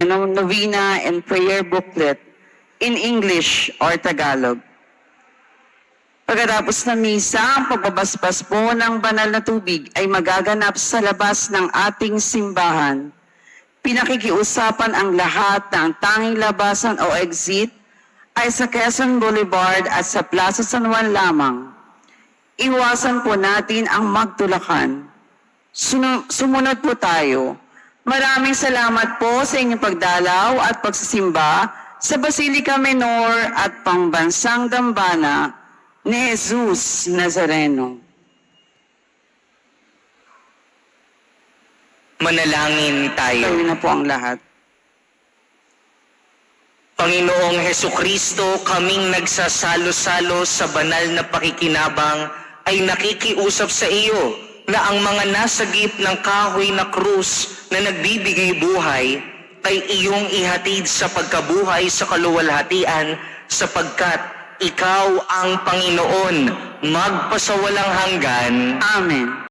novena and prayer booklet in English or Tagalog. Pagkatapos ng misa, ang pagbabasbas po ng banal na tubig ay magaganap sa labas ng ating simbahan. Pinakikiusapan ang lahat na ang tanging labasan o exit ay sa Quezon Boulevard at sa Plaza San Juan lamang. Iwasan po natin ang magtulakan. Sumunod po tayo. Maraming salamat po sa inyong pagdalaw at pagsisimba sa Basilica Menor at Pambansang Dambana ni Jesus Nazareno. Manalangin tayo. Tayo na po ang lahat. Panginoong Hesukristo, kaming nagsasalo-salo sa banal na pakikinabang ay nakikiusap sa iyo na ang mga nasagip ng kahoy na krus na nagbibigay buhay ay iyong ihatid sa pagkabuhay sa kaluwalhatian sapagkat ikaw ang Panginoon magpasawalang hanggan. Amen.